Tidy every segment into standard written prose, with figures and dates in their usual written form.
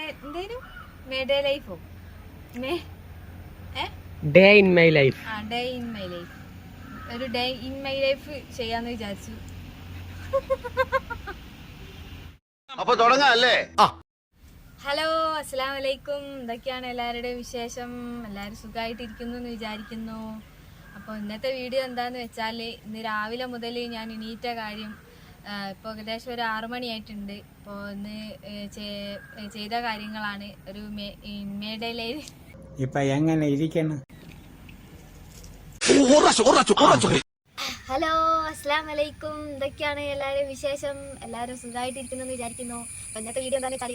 എന്തേലും ഡേ ലൈഫോ day in my life. Day in my life. ഒരു ഡേ ഇൻ മൈ ലൈഫ് ചെയ്യാന്ന് വിചാരിച്ചു. അപ്പൊ തുടങ്ങാല്ലേ? ഹലോ, അസ്സലാമു അലൈക്കും. എന്തൊക്കെയാണ് എല്ലാവരുടെയും വിശേഷം? എല്ലാവരും സുഖമായിട്ടിരിക്കുന്നു എന്ന് വിചാരിക്കുന്നു. അപ്പോൾ ഇന്നത്തെ വീഡിയോ എന്താന്ന് വെച്ചാൽ, ഇന്ന് രാവിലെ മുതൽ ഞാൻ എണീറ്റ കാര്യം ഇപ്പോൾ ഏകദേശം ഒരു 6 മണിയായിട്ടുണ്ട്. ഇപ്പോൾ ഇന്ന് ചെയ്ത കാര്യങ്ങളാണ്. ഒരു മേഡയിലെ ഇപ്പൊ എങ്ങനെ ഇരിക്കണം? ഹലോ, അസ്സലാമു അലൈക്കും. എന്തൊക്കെയാണ് എല്ലാവരും വിശേഷം? എല്ലാവരും സുഖമായിട്ടിരിക്കുന്നു എന്ന് വിചാരിക്കുന്നു. അപ്പോൾ ഇന്നത്തെ വീഡിയോ എന്താണെന്ന് വെച്ചാൽ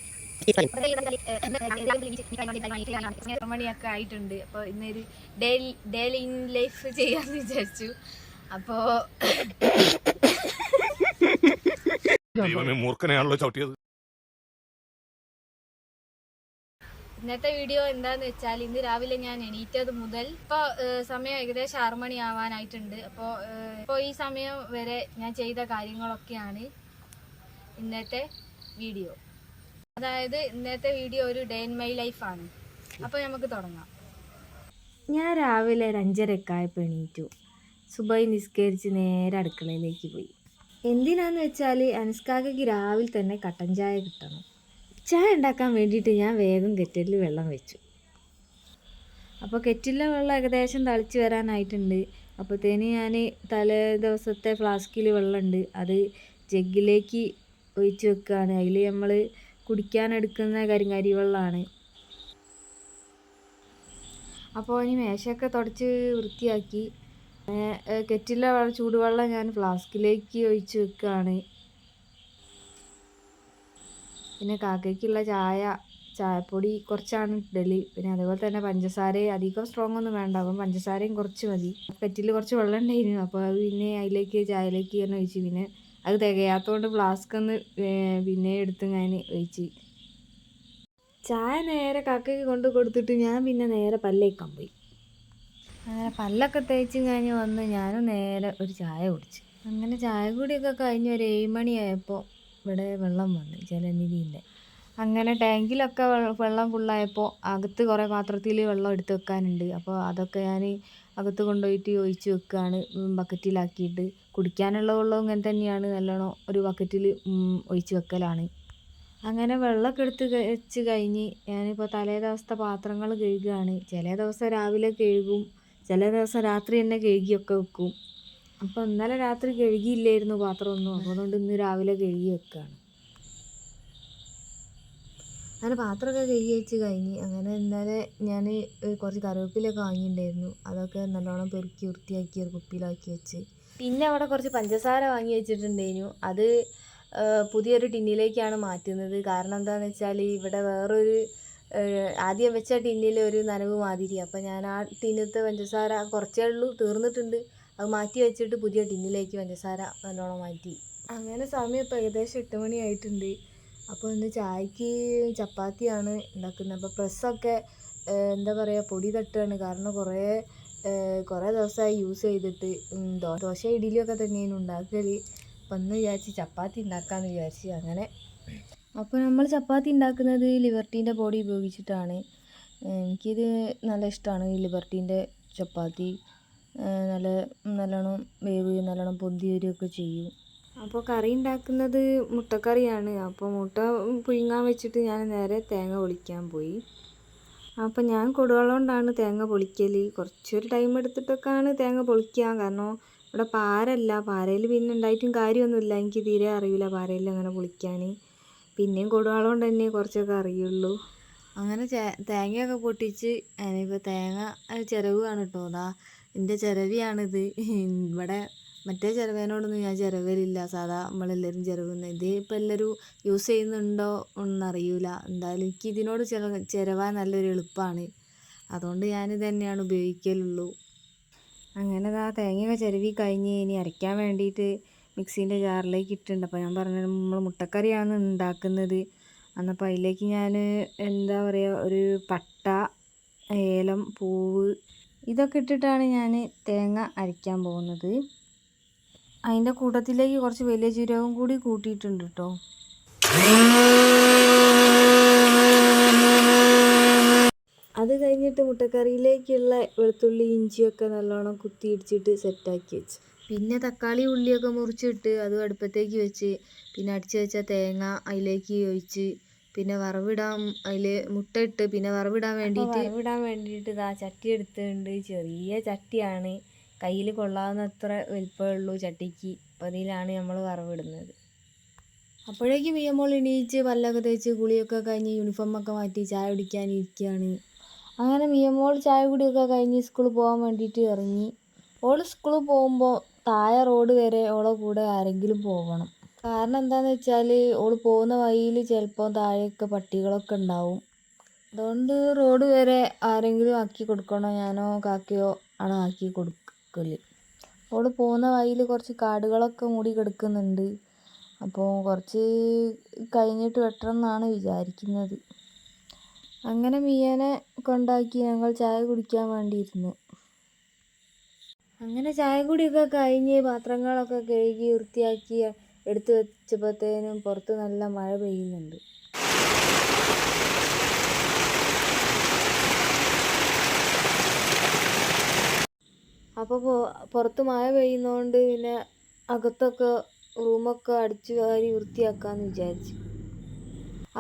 മണിയൊക്കെ ആയിട്ടുണ്ട്. അപ്പോൾ ഇന്നൊരു ഡേ ഇൻ ലൈഫ് ചെയ്യാന്ന് വിചാരിച്ചു. അപ്പോ മൂർഖനെയാണല്ലോ ചവിട്ടിയത്. ഇന്നത്തെ വീഡിയോ എന്താന്ന് വെച്ചാൽ, ഇന്ന് രാവിലെ ഞാൻ എണീറ്റത് മുതൽ ഇപ്പോൾ സമയം ഏകദേശം 6 മണി ആവാനായിട്ടുണ്ട്. അപ്പോൾ ഈ സമയം വരെ ഞാൻ ചെയ്ത കാര്യങ്ങളൊക്കെയാണ് ഇന്നത്തെ വീഡിയോ. അതായത് ഇന്നത്തെ വീഡിയോ ഒരു ഡേ ഇൻ മൈ ലൈഫാണ്. അപ്പോൾ നമുക്ക് തുടങ്ങാം. ഞാൻ രാവിലെ ഒരു 5:30 എണീറ്റു. സുബഹി നിസ്കരിച്ച് നേരെ അടുക്കളയിലേക്ക് പോയി. എന്തിനാന്ന് വെച്ചാൽ അനുഷ്കാക്കയ്ക്ക് രാവിലെ തന്നെ കട്ടൻ ചായ കിട്ടണം. ചായ ഉണ്ടാക്കാൻ വേണ്ടിയിട്ട് ഞാൻ വേഗം കെറ്റിലിൽ വെള്ളം വെച്ചു. അപ്പോൾ കെറ്റിലിലെ വെള്ളം ഏകദേശം തിളച്ച് വരാനായിട്ടുണ്ട്. അപ്പോഴത്തേന് ഞാൻ തലേ ദിവസത്തെ ഫ്ലാസ്കിൽ വെള്ളമുണ്ട്, അത് ജഗ്ഗിലേക്ക് ഒഴിച്ച് വെക്കുകയാണ്. അതിൽ നമ്മൾ കുടിക്കാനെടുക്കുന്ന കരിങ്ങാരി വെള്ളമാണ്. അപ്പോൾ ഇനി മേശയൊക്കെ തുടച്ച് വൃത്തിയാക്കി കെറ്റിലെ ചൂടുവെള്ളം ഞാൻ ഫ്ലാസ്കിലേക്ക് ഒഴിച്ച് വെക്കുകയാണ്. പിന്നെ കാക്കയ്ക്കുള്ള ചായപ്പൊടി കുറച്ചാണ് ഇടല്. പിന്നെ അതുപോലെ തന്നെ പഞ്ചസാര അധികം സ്ട്രോങ് ഒന്നും വേണ്ട, അപ്പം പഞ്ചസാരയും കുറച്ച് മതി. കെറ്റിൽ കുറച്ച് വെള്ളം ഉണ്ടായിരുന്നു, അപ്പോൾ അത് പിന്നെ അതിലേക്ക് ചായയിലേക്ക് തന്നെ ഒഴിച്ച്. പിന്നെ അത് തികയാത്തതുകൊണ്ട് ഫ്ലാസ്ക് ഒന്ന് പിന്നെ എടുത്ത് ഞാൻ ഒഴിച്ച്. ചായ നേരെ കാക്കയ്ക്ക് കൊണ്ട് കൊടുത്തിട്ട് ഞാൻ പിന്നെ നേരെ പല്ലേക്കാൻ പോയി. അങ്ങനെ പല്ലൊക്കെ തേച്ച് കഴിഞ്ഞ് വന്ന് ഞാനും നേരെ ഒരു ചായ കുടിച്ചു. അങ്ങനെ ചായ കൂടിയൊക്കെ കഴിഞ്ഞ് ഒരു 7 മണിയായപ്പോൾ ഇവിടെ വെള്ളം വന്നു, ജലനിധിൻ്റെ. അങ്ങനെ ടാങ്കിലൊക്കെ വെള്ളം ഫുള്ളായപ്പോൾ അകത്ത് കുറേ പാത്രത്തിൽ വെള്ളം എടുത്ത് വെക്കാനുണ്ട്. അപ്പോൾ അതൊക്കെ ഞാൻ അകത്ത് കൊണ്ടുപോയിട്ട് ഒഴിച്ച് വെക്കുകയാണ്, ബക്കറ്റിലാക്കിയിട്ട്. കുടിക്കാനുള്ള വെള്ളം ഇങ്ങനെ തന്നെയാണ്, നല്ലോണം ഒരു ബക്കറ്റിൽ ഒഴിച്ച് വെക്കലാണ്. അങ്ങനെ വെള്ളമൊക്കെ എടുത്ത് വെച്ച് കഴിഞ്ഞ് ഞാനിപ്പോൾ തലേ ദിവസത്തെ പാത്രങ്ങൾ കഴുകുകയാണ്. ചില ദിവസം രാവിലെ കഴുകും, ചില ദിവസം രാത്രി തന്നെ കഴുകിയൊക്കെ വെക്കും. അപ്പോൾ ഇന്നലെ രാത്രി കഴുകിയില്ലായിരുന്നു പാത്രമൊന്നും, അപ്പോൾ അതുകൊണ്ട് ഇന്ന് രാവിലെ കഴുകി വെക്കുകയാണ്. അങ്ങനെ പാത്രമൊക്കെ കഴുകി വെച്ച് കഴിഞ്ഞ് അങ്ങനെ ഇന്നലെ ഞാൻ കുറച്ച് കറിവേപ്പിലൊക്കെ വാങ്ങിയിട്ടുണ്ടായിരുന്നു. അതൊക്കെ നല്ലോണം പെറുക്കി വൃത്തിയാക്കി ഒരു കുപ്പിയിലാക്കി വെച്ച്. പിന്നെ അവിടെ കുറച്ച് പഞ്ചസാര വാങ്ങി വെച്ചിട്ടുണ്ടായിരുന്നു. അത് പുതിയൊരു ടിന്നിലേക്കാണ് മാറ്റുന്നത്. കാരണം എന്താണെന്ന് വെച്ചാൽ ഇവിടെ വേറൊരു ആദ്യം വെച്ച ടിന്നിൽ ഒരു നനവ് മാതിരി. അപ്പോൾ ഞാൻ ആ ടിന്നത്തെ പഞ്ചസാര കുറച്ചേ ഉള്ളൂ, തീർന്നിട്ടുണ്ട്. അത് മാറ്റി വെച്ചിട്ട് പുതിയ ടിന്നിലേക്ക് പഞ്ചസാര നല്ലോണം മാറ്റി. അങ്ങനെ സമയം ഇപ്പോൾ ഏകദേശം 8 മണി ആയിട്ടുണ്ട്. അപ്പോൾ ഇന്ന് ചായക്ക് ചപ്പാത്തിയാണ് ഉണ്ടാക്കുന്നത്. അപ്പോൾ പ്രസ്സൊക്കെ എന്താ പറയുക, പൊടി തട്ടുകയാണ്. കാരണം കുറേ ദിവസമായി യൂസ് ചെയ്തിട്ട് ദോശ ഇഡ്ഡലിയൊക്കെ തന്നെയാണ് ഉണ്ടാക്കൽ. അപ്പം ഒന്ന് വിചാരിച്ച് ചപ്പാത്തി ഉണ്ടാക്കാമെന്ന് വിചാരിച്ച്. അങ്ങനെ അപ്പോൾ നമ്മൾ ചപ്പാത്തി ഉണ്ടാക്കുന്നത് ലിബർട്ടീൻ്റെ പൊടി ഉപയോഗിച്ചിട്ടാണ്. എനിക്കിത് നല്ല ഇഷ്ടമാണ് ഈ ലിബർട്ടീൻ്റെ ചപ്പാത്തി. നല്ലോണം വേവ് നല്ലോണം പൊന്തി വരികയൊക്കെ ചെയ്യും. അപ്പോൾ കറി ഉണ്ടാക്കുന്നത് മുട്ടക്കറിയാണ്. അപ്പോൾ മുട്ട പുഴുങ്ങാൻ വെച്ചിട്ട് ഞാൻ നേരെ തേങ്ങ പൊളിക്കാൻ പോയി. അപ്പോൾ ഞാൻ കൊടുവെള്ളം കൊണ്ടാണ് തേങ്ങ പൊളിക്കൽ. കുറച്ചൊരു ടൈം എടുത്തിട്ടൊക്കെയാണ് തേങ്ങ പൊളിക്കുക. കാരണം ഇവിടെ പാരല്ല, പാരയിൽ പിന്നെ ഉണ്ടായിട്ടും കാര്യമൊന്നുമില്ല. എനിക്ക് തീരെ അറിയില്ല പാരയിൽ അങ്ങനെ പൊളിക്കാൻ. പിന്നെയും കൊടുവെള്ളം കൊണ്ട് തന്നെ കുറച്ചൊക്കെ അറിയുള്ളൂ. അങ്ങനെ തേങ്ങയൊക്കെ പൊട്ടിച്ച് ഞാനിപ്പോൾ തേങ്ങ ചിരവുകയാണ് കേട്ടോ. അതാ എൻ്റെ ചിരവിയാണിത്. ഇവിടെ മറ്റേ ചിരവേനോടൊന്നും ഞാൻ ചിരവലില്ല, സാധാ നമ്മളെല്ലാവരും ചിരവുന്നത്. ഇത് ഇപ്പോൾ എല്ലാവരും യൂസ് ചെയ്യുന്നുണ്ടോ എന്നറിയില്ല. എന്തായാലും എനിക്ക് ഇതിനോട് ചിരവാൻ നല്ലൊരു എളുപ്പമാണ്, അതുകൊണ്ട് ഞാനിത് തന്നെയാണ് ഉപയോഗിക്കലുള്ളൂ. അങ്ങനെ തേങ്ങയൊക്കെ ചിരവി കഴിഞ്ഞ് ഇനി അരയ്ക്കാൻ വേണ്ടിയിട്ട് മിക്സീൻ്റെ ജാറിലേക്ക് ഇട്ടിട്ടുണ്ട്. അപ്പോൾ ഞാൻ പറഞ്ഞത് നമ്മൾ മുട്ടക്കറിയാണ് ഉണ്ടാക്കുന്നത്. എന്നപ്പോൾ അതിലേക്ക് ഞാൻ എന്താ പറയുക, ഒരു പട്ട, ഏലം, പൂവ് ഇതൊക്കെ ഇട്ടിട്ടാണ് ഞാൻ തേങ്ങ അരയ്ക്കാൻ പോകുന്നത്. അതിൻ്റെ കൂട്ടത്തിലേക്ക് കുറച്ച് വലിയ ജീരകം കൂടി കൂട്ടിയിട്ടുണ്ട് കേട്ടോ. അത് കഴിഞ്ഞിട്ട് മുട്ടക്കറിയിലേക്കുള്ള വെളുത്തുള്ളി ഇഞ്ചിയൊക്കെ നല്ലോണം കുത്തി ഇടിച്ചിട്ട് സെറ്റാക്കി വെച്ചു. പിന്നെ തക്കാളി ഉള്ളിയൊക്കെ മുറിച്ചിട്ട് അതും അടുപ്പത്തേക്ക് വെച്ച് പിന്നെ അടിച്ച് വെച്ച തേങ്ങ അതിലേക്ക് ഒഴിച്ച് പിന്നെ വറവിടാൻ അതിൽ മുട്ട ഇട്ട് പിന്നെ വറവിടാൻ വേണ്ടിയിട്ട് ഇതാ ചട്ടി എടുത്തിട്ടുണ്ട്. ചെറിയ ചട്ടിയാണ്, കയ്യിൽ കൊള്ളാവുന്ന അത്ര വലിപ്പമുള്ളൂ ചട്ടിക്ക്. അപ്പോൾ അതിലാണ് നമ്മൾ വറവിടുന്നത്. അപ്പോഴേക്കും മിയമോൾ എണീച്ച് പല്ലൊക്കെ തേച്ച് കുളിയൊക്കെ കഴിഞ്ഞ് യൂണിഫോമൊക്കെ മാറ്റി ചായ കുടിക്കാനിരിക്കുകയാണ്. അങ്ങനെ മിയമോൾ ചായ കുടിയൊക്കെ കഴിഞ്ഞ് സ്കൂളിൽ പോകാൻ വേണ്ടിയിട്ട് ഇറങ്ങി. ഓൾ സ്കൂളിൽ പോകുമ്പോൾ താഴെ റോഡ് വരെ ഓളെ കൂടെ ആരെങ്കിലും പോകണം. കാരണം എന്താണെന്ന് വെച്ചാൽ ഓൾ പോകുന്ന വഴിയിൽ ചിലപ്പോൾ താഴെയൊക്കെ പട്ടികളൊക്കെ ഉണ്ടാവും. അതുകൊണ്ട് റോഡ് വരെ ആരെങ്കിലും ആക്കി കൊടുക്കണോ, ഞാനോ കാക്കയോ ആണ് ആക്കി കൊടുക്കൽ. ഓൾ പോകുന്ന വഴിയിൽ കുറച്ച് കാടുകളൊക്കെ മൂടി കിടക്കുന്നുണ്ട്. അപ്പോൾ കുറച്ച് കഴിഞ്ഞിട്ട് വെട്ടണം എന്നാണ് വിചാരിക്കുന്നത്. അങ്ങനെ മിയനെ കൊണ്ടാക്കി ഞങ്ങൾ ചായ കുടിക്കാൻ വേണ്ടിയിരുന്നു. അങ്ങനെ ചായ കുടിയൊക്കെ കഴിഞ്ഞ് പാത്രങ്ങളൊക്കെ കഴുകി വൃത്തിയാക്കി എടുത്ത് വെച്ചപ്പോഴത്തേനും പുറത്ത് നല്ല മഴ പെയ്യുന്നുണ്ട്. അപ്പോൾ പുറത്ത് മഴ പെയ്യുന്നതുകൊണ്ട് പിന്നെ അകത്തൊക്കെ റൂമൊക്കെ അടിച്ചു വാരി വൃത്തിയാക്കാമെന്ന് വിചാരിച്ചു.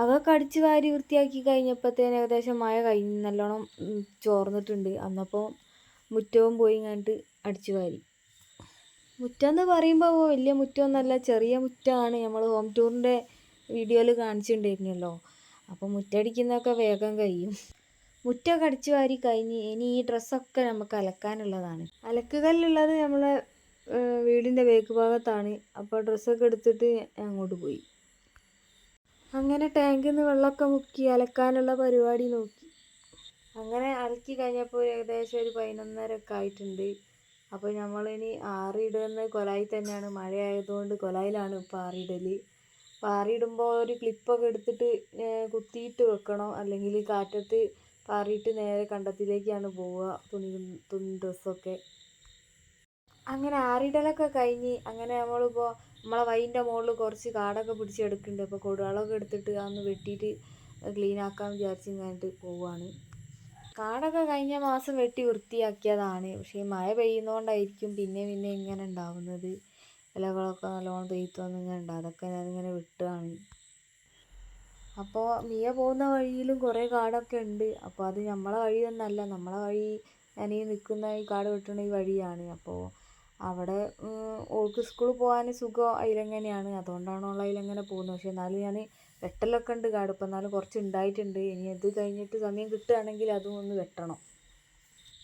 അതൊക്കെ അടിച്ചു വാരി വൃത്തിയാക്കി കഴിഞ്ഞപ്പോഴത്തേനും ഏകദേശം മഴ കഴിഞ്ഞ് നല്ലോണം ചോർന്നിട്ടുണ്ട്. അന്നപ്പോൾ മുറ്റവും പോയി കണ്ടിട്ട് അടിച്ചു വാരി. മുറ്റം എന്ന് പറയുമ്പോൾ വലിയ മുറ്റമൊന്നുമല്ല, ചെറിയ മുറ്റമാണ്. നമ്മൾ ഹോം ടൂറിൻ്റെ വീഡിയോയിൽ കാണിച്ചിട്ടുണ്ടായിരുന്നല്ലോ. അപ്പോൾ മുറ്റടിക്കുന്നതൊക്കെ വേഗം കഴിയും. മുറ്റമൊക്കെ അടിച്ചു വാരി കഴിഞ്ഞ് ഇനി ഈ ഡ്രസ്സൊക്കെ നമുക്ക് അലക്കാനുള്ളതാണ്. അലക്കുകല്ലുള്ളത് നമ്മളെ വീടിൻ്റെ ബേക്ക് ഭാഗത്താണ്. അപ്പോൾ ഡ്രസ്സൊക്കെ എടുത്തിട്ട് അങ്ങോട്ട് പോയി. അങ്ങനെ ടാങ്കിൽ നിന്ന് വെള്ളമൊക്കെ മുക്കി അലക്കാനുള്ള പരിപാടി നോക്കി. അങ്ങനെ അലക്കി കഴിഞ്ഞപ്പോൾ ഏകദേശം ഒരു 11:30 ഒക്കെ ആയിട്ടുണ്ട്. അപ്പോൾ നമ്മളിനി ആറിയിടുന്നത് കൊലായിൽ തന്നെയാണ്. മഴ ആയതുകൊണ്ട് കൊലായിലാണ് ഇപ്പോൾ ആറിയിടൽ. അപ്പോൾ ആറിയിടുമ്പോൾ ഒരു ക്ലിപ്പൊക്കെ എടുത്തിട്ട് കുത്തിയിട്ട് വെക്കണം, അല്ലെങ്കിൽ കാറ്റത്ത് പാറിയിട്ട് നേരെ കണ്ടത്തിലേക്കാണ് പോവുക തുണി ഡ്രസ്സൊക്കെ. അങ്ങനെ ആറിയിടലൊക്കെ കഴിഞ്ഞ് അങ്ങനെ നമ്മളിപ്പോൾ നമ്മളെ വൈൻ്റെ മുകളിൽ കുറച്ച് കാടൊക്കെ പിടിച്ചെടുക്കുന്നുണ്ട്. അപ്പോൾ കൊടുവാളൊക്കെ എടുത്തിട്ട് അതൊന്ന് വെട്ടിയിട്ട് ക്ലീൻ ആക്കാൻ വിചാരിച്ച് കഴിഞ്ഞിട്ട് പോവുകയാണ്. കാടൊക്കെ കഴിഞ്ഞ മാസം വെട്ടി വൃത്തിയാക്കിയതാണ്. പക്ഷേ മഴ പെയ്യുന്നതുകൊണ്ടായിരിക്കും പിന്നെ ഇങ്ങനെ ഉണ്ടാവുന്നത്. ഇലകളൊക്കെ നല്ലോണം പെയ്ത്ത് വന്ന് ഇങ്ങനെ ഉണ്ട്. അതൊക്കെ ഞാനിങ്ങനെ വെട്ടുകയാണ്. അപ്പോൾ മിയ പോകുന്ന വഴിയിലും കുറേ കാടൊക്കെ ഉണ്ട്. അപ്പോൾ അത് നമ്മളെ വഴിയൊന്നല്ല, നമ്മളെ വഴി ഞാൻ ഈ നിൽക്കുന്ന ഈ കാട് വെട്ടുന്ന ഈ വഴിയാണ്. അപ്പോൾ അവിടെ ഓൾക്ക് സ്കൂളിൽ പോകാൻ സുഖം അതിലെങ്ങനെയാണ്, അതുകൊണ്ടാണ് ഓൾ അതിലെങ്ങനെ പോകുന്നത്. പക്ഷേ എന്നാലും ഞാൻ വെട്ടലൊക്കെ ഉണ്ട് കാട്. ഇപ്പം എന്നാലും കുറച്ച് ഉണ്ടായിട്ടുണ്ട്. ഇനി അത് കഴിഞ്ഞിട്ട് സമയം കിട്ടുകയാണെങ്കിൽ അതും ഒന്ന് വെട്ടണം.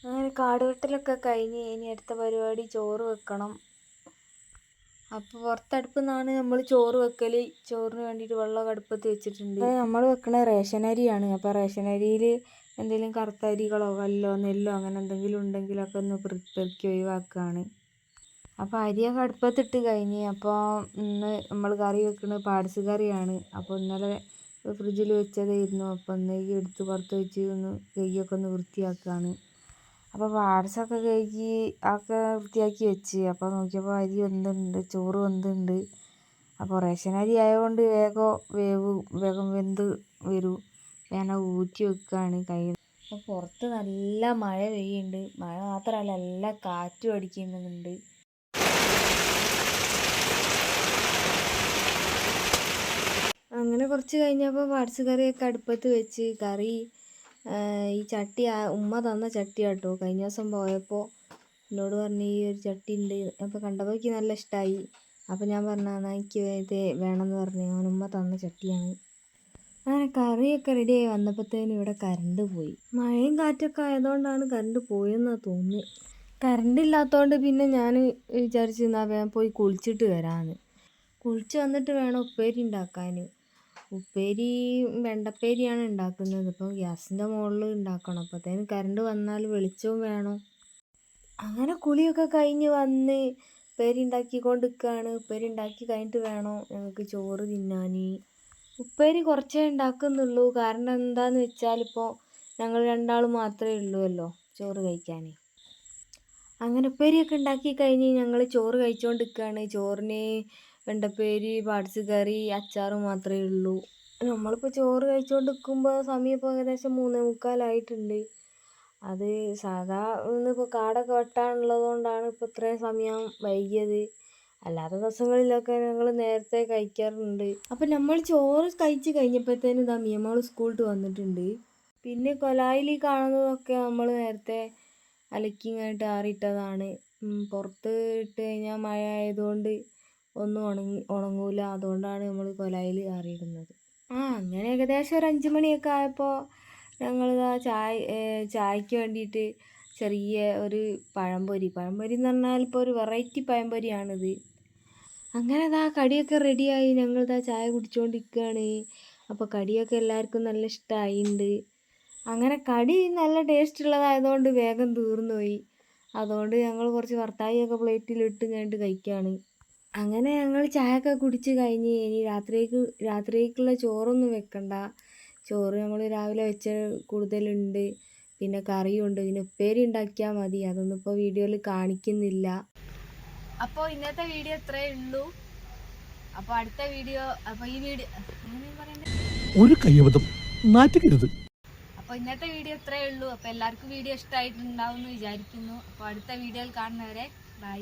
അങ്ങനെ കാട് വെട്ടലൊക്കെ കഴിഞ്ഞ് ഇനി അടുത്ത പരിപാടി ചോറ് വെക്കണം. അപ്പോൾ പുറത്തടുപ്പിൽ നിന്നാണ് നമ്മൾ ചോറ് വെക്കൽ. ചോറിന് വേണ്ടിയിട്ട് വെള്ളമൊക്കെ അടുപ്പത്ത് വെച്ചിട്ടുണ്ട്. അത് നമ്മൾ വെക്കണ റേഷൻ അരിയാണ്. അപ്പോൾ റേഷൻ അരിയിൽ എന്തെങ്കിലും കറുത്ത അരികളോ കല്ലോ നെല്ലോ അങ്ങനെ എന്തെങ്കിലും ഉണ്ടെങ്കിലൊക്കെ ഒന്ന് പെറുക്കി ഒഴിവാക്കുകയാണ്. അപ്പോൾ അരിയൊക്കെ അടുപ്പത്തിട്ട് കഴിഞ്ഞ്. അപ്പോൾ ഇന്ന് നമ്മൾ കറി വെക്കുന്നത് പാഡ്സ് കറിയാണ്. അപ്പോൾ ഇന്നലെ ഫ്രിഡ്ജിൽ വെച്ചതായിരുന്നു. അപ്പോൾ ഇന്നേക്ക് എടുത്ത് പുറത്ത് വെച്ച് ഒന്ന് കഴുകിയൊക്കെ ഒന്ന് വൃത്തിയാക്കുകയാണ്. അപ്പോൾ പാഡ്സൊക്കെ കഴുകി ഒക്കെ വൃത്തിയാക്കി വെച്ച്. അപ്പോൾ നോക്കിയപ്പോൾ അരി വെന്തുണ്ട്, ചോറ് വെന്തുണ്ട്. അപ്പോൾ റേഷൻ അരി ആയതുകൊണ്ട് വേഗം വെന്ത് വരും. ഞാൻ ഊറ്റി വെക്കുകയാണ് കയ്യിൽ. അപ്പോൾ പുറത്ത് നല്ല മഴ പെയ്യുന്നുണ്ട്. മഴ മാത്രമല്ല നല്ല കാറ്റും അടിക്കുന്നുണ്ട്. അങ്ങനെ കുറച്ച് കഴിഞ്ഞപ്പോൾ പാഡ്സ് കറിയൊക്കെ അടുപ്പത്ത് വെച്ച് കറി ഈ ചട്ടി ഉമ്മ തന്ന ചട്ടി കേട്ടോ. കഴിഞ്ഞ ദിവസം പോയപ്പോൾ എന്നോട് പറഞ്ഞ് ഈ ഒരു ചട്ടി ഉണ്ട്. അപ്പോൾ കണ്ടപ്പോൾ എനിക്ക് നല്ല ഇഷ്ടമായി. അപ്പോൾ ഞാൻ പറഞ്ഞു എന്നാൽ എനിക്ക് ഇത് വേണമെന്ന് പറഞ്ഞു. അങ്ങനെ ഉമ്മ തന്ന ചട്ടിയാണ്. അങ്ങനെ കറിയൊക്കെ റെഡിയായി വന്നപ്പോഴത്തേനും ഇവിടെ കറണ്ട് പോയി. മഴയും കാറ്റൊക്കെ ആയതുകൊണ്ടാണ് കറണ്ട് പോയെന്നാണ് തോന്നുന്നത്. കറണ്ട് ഇല്ലാത്തതുകൊണ്ട് പിന്നെ ഞാൻ വിചാരിച്ചു എന്നാൽ വേഗം പോയി കുളിച്ചിട്ട് വരാമെന്ന്. കുളിച്ച് വന്നിട്ട് വേണം ഉപ്പേരി ഉണ്ടാക്കാൻ. ഉപ്പേരി വെണ്ടപ്പേരിയാണ് ഉണ്ടാക്കുന്നത്. അപ്പോൾ ഗ്യാസിൻ്റെ മുകളിൽ ഉണ്ടാക്കണം. അപ്പോഴത്തേന് കറണ്ട് വന്നാൽ വെളിച്ചവും വേണം. അങ്ങനെ കുളിയൊക്കെ കഴിഞ്ഞ് വന്ന് ഉപ്പേരി ഉണ്ടാക്കിക്കൊണ്ടിരിക്കുകയാണ്. ഉപ്പേരി ഉണ്ടാക്കി കഴിഞ്ഞിട്ട് വേണം ഞങ്ങൾക്ക് ചോറ് തിന്നാൻ. ഉപ്പേരി കുറച്ചേ ഉണ്ടാക്കുന്നുള്ളൂ. കാരണം എന്താണെന്ന് വെച്ചാൽ ഇപ്പോൾ ഞങ്ങൾ രണ്ടാളും മാത്രമേ ഉള്ളൂല്ലോ ചോറ് കഴിക്കാൻ. അങ്ങനെ ഉപ്പേരിയൊക്കെ ഉണ്ടാക്കി കഴിഞ്ഞ് ഞങ്ങൾ ചോറ് കഴിച്ചുകൊണ്ടിരിക്കുകയാണ്. ചോറിന് വെണ്ടപ്പേരി പാഡ്സ് കറി അച്ചാറും മാത്രമേ ഉള്ളൂ. നമ്മളിപ്പോൾ ചോറ് കഴിച്ചുകൊണ്ട് നിൽക്കുമ്പോൾ സമയം ഇപ്പോൾ ഏകദേശം 3:45 അത് സാധാ ഇന്നിപ്പോൾ കാടൊക്കെ വെട്ടാനുള്ളത് കൊണ്ടാണ് ഇപ്പോൾ ഇത്രയും സമയം വൈകിയത്. അല്ലാത്ത ദിവസങ്ങളിലൊക്കെ ഞങ്ങൾ നേരത്തെ കഴിക്കാറുണ്ട്. അപ്പം നമ്മൾ ചോറ് കഴിച്ച് കഴിഞ്ഞപ്പോഴത്തേനും ഇതാ മിയമോൾ സ്കൂളിട്ട് വന്നിട്ടുണ്ട്. പിന്നെ കൊലായിൽ കാണുന്നതൊക്കെ നമ്മൾ നേരത്തെ അലക്കിങ്ങായിട്ട് ആറിയിട്ടതാണ്. പുറത്ത് ഇട്ട് കഴിഞ്ഞാൽ മഴ ആയതുകൊണ്ട് ഒന്നും ഉണങ്ങൂല. അതുകൊണ്ടാണ് നമ്മൾ കൊലായിൽ ആറിയിടുന്നത്. അങ്ങനെ ഏകദേശം ഒരു 5 മണിയൊക്കെ ആയപ്പോൾ ഞങ്ങളിതാ ചായക്ക് വേണ്ടിയിട്ട് ചെറിയ ഒരു പഴംപൊരി എന്ന് പറഞ്ഞാൽ ഇപ്പോൾ ഒരു വെറൈറ്റി പഴംപൊരിയാണിത്. അങ്ങനെ ഇതാ കടിയൊക്കെ റെഡിയായി. ഞങ്ങളിതാ ചായ കുടിച്ചുകൊണ്ടിരിക്കുകയാണ്. അപ്പോൾ കടിയൊക്കെ എല്ലാവർക്കും നല്ല ഇഷ്ടമായിട്ടുണ്ട്. അങ്ങനെ കടി നല്ല ടേസ്റ്റ് ഉള്ളതായതുകൊണ്ട് വേഗം തീർന്നു പോയി. അതുകൊണ്ട് ഞങ്ങൾ കുറച്ച് വറുത്തായിയൊക്കെ പ്ലേറ്റിലിട്ട് കഴിഞ്ഞിട്ട് കഴിക്കുകയാണ്. അങ്ങനെ ഞങ്ങൾ ചായയൊക്കെ കുടിച്ച് കഴിഞ്ഞ് ഇനി രാത്രിക്കുള്ള ചോറൊന്നും വെക്കണ്ട. ചോറ് നമ്മൾ രാവിലെ വെച്ച കൂടുതലുണ്ട്. പിന്നെ കറിയുണ്ട്. പിന്നെ ഉപ്പേരി ഉണ്ടാക്കിയാൽ മതി. അതൊന്നും ഇപ്പോൾ വീഡിയോയിൽ കാണിക്കുന്നില്ല. അപ്പോൾ ഇന്നത്തെ വീഡിയോ ഇത്രയേ ഉള്ളൂ. അപ്പോൾ അടുത്ത വീഡിയോ ഒരു കയ്യബദ്ധം നാറ്റുകരുത്. അപ്പോൾ ഇന്നത്തെ വീഡിയോ ഇത്രയേ ഉള്ളൂ. അപ്പോൾ എല്ലാവർക്കും വീഡിയോ ഇഷ്ടമായിട്ടുണ്ടാവും എന്ന് വിചാരിക്കുന്നു. അപ്പോൾ അടുത്ത വീഡിയോയിൽ കാണുന്നവരെ ബൈ.